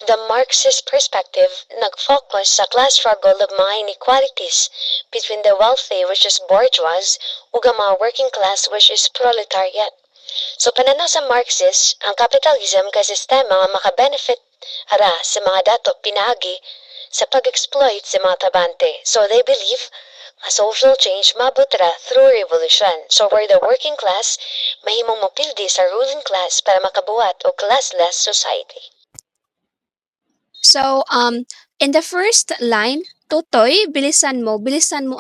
The Marxist perspective nag-focus sa class struggle ug mga inequalities between the wealthy which is bourgeois ug ang mga working class which is proletariat. So pananaw sa Marxist, ang capitalism kay sistema nga makabenefit ara sa mga dato pinaagi sa pag-exploit sa mga trabante. So they believe a social change mabot ra through revolution. So where the working class mahimong mopildi sa ruling class para makabuhat og classless society. So, in the first line, Totoy, bilisan mo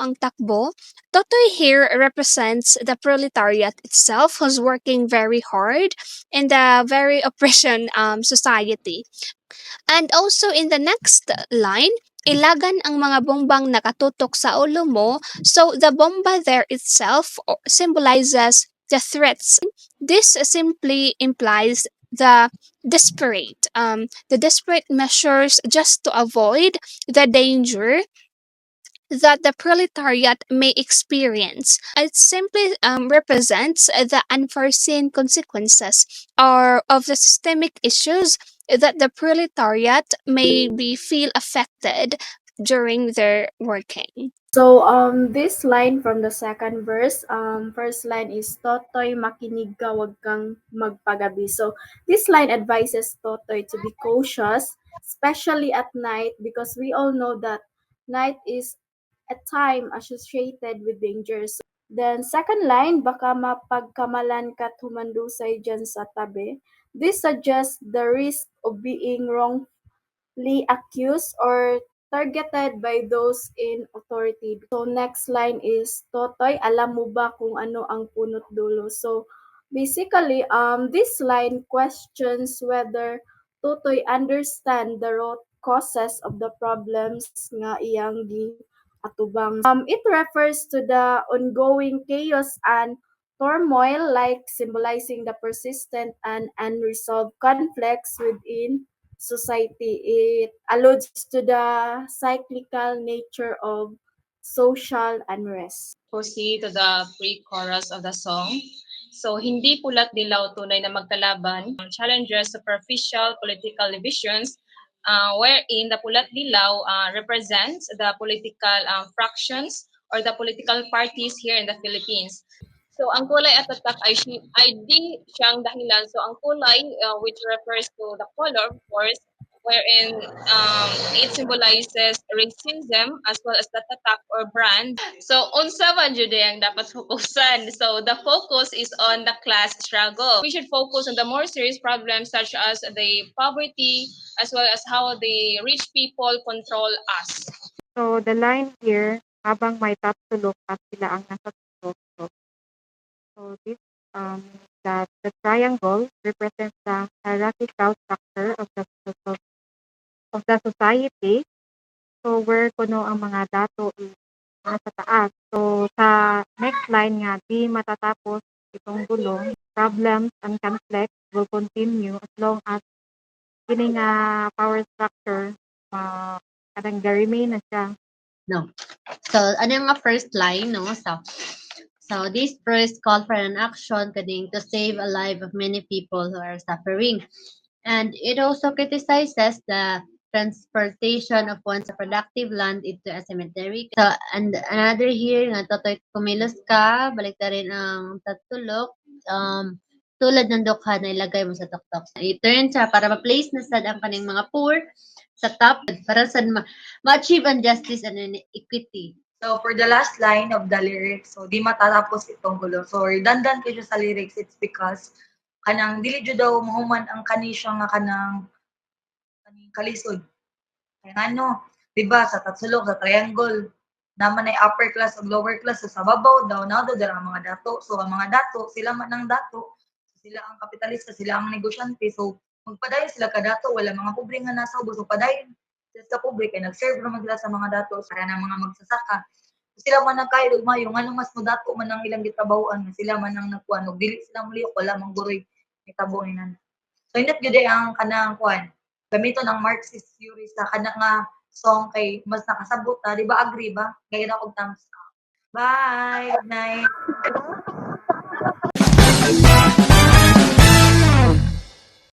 ang takbo. Totoy here represents the proletariat itself who's working very hard in the very oppression society. And also in the next line, ilagan ang mga bombang nakatutok sa ulo mo. So the bomba there itself symbolizes the threats. This simply implies the desperate measures just to avoid the danger that the proletariat may experience. It simply represents the unforeseen consequences or of the systemic issues that the proletariat may be feel affected during their working. So this line from the second verse, first line is Totoy makinig ka, wag kang magpagabi. So this line advises Totoy to be cautious, especially at night, because we all know that night is a time associated with dangers. Then second line, baka mapagkamalan ka tumandusay dyan sa tabi. This suggests the risk of being wrongly accused or targeted by those in authority. So next line is, Totoy, alam mo ba kung ano ang punot dulo? So basically, this line questions whether Totoy understand the root causes of the problems nga iyang atubang. It refers to the ongoing chaos and turmoil, like symbolizing the persistent and unresolved conflicts within society. It alludes to the cyclical nature of social unrest. Proceed to the pre-chorus of the song. So, hindi pulat dilaw tunay na magkalaban, challenges superficial political divisions, wherein the pulat dilaw represents the political fractions or the political parties here in the Philippines. So, ang kulay at tatak ay di siyang dahilan. So, ang kulay, which refers to the color, of course, wherein it symbolizes racism as well as the tatak or brand. So, unsa man jud ang dapat fokusan. So, the focus is on the class struggle. We should focus on the more serious problems such as the poverty as well as how the rich people control us. So the line here, habang may tatsulok at sila ang nasa tutok. So this that the triangle represents the hierarchical structure of the society. So where kuno ang mga dato is nasa taas. So sa next line nga, di matatapos itong gulong. Problems and conflicts will continue as long as kini nga power structure kadang remain na siya. No. So, ano yung nga first line, no? So this verse called for an action kading to save a life of many people who are suffering. And it also criticizes the transportation of one's productive land into a cemetery. So, and another here, nga totoy kumilos ka, balik na rin ang tatulok, tulad ng dukha na ilagay mo sa tuktok. I-turn siya para ma-place na sad ang kaning mga poor sa top para sa ma-achieve ang justice and equity. So for the last line of the lyrics, so di matatapos itong gulo. So redundant kayo sa lyrics, it's because kanang dili jud daw mahuman ang kani siya nga kaning kalisod. Kaya ano, di ba sa tatsulok sa triangle, naman ay upper class ug lower class, so sa babaw daw na daw ang mga dato. So ang mga dato, sila man ang dato, sila ang kapitalista, sila ang negosyante. So magpadayon sila ka dato, wala mga pobre nga nasa ubos, so padayon sa pobre kay nag-serve naman sila sa mga dato para na mga magsasaka. So, sila man ang kayo mayo nga mas mo dato man ang ilang gitabawan, sila man ang nagkuan og dili sila muliyok, wala mang guroy gitabo ni nan. So indot gyud ang kanang kuan gamiton ang Marxist theory sa kana nga song kay mas nakasabot ta, di ba? Agree ba? Gaya na og thumbs up. Bye. Good night.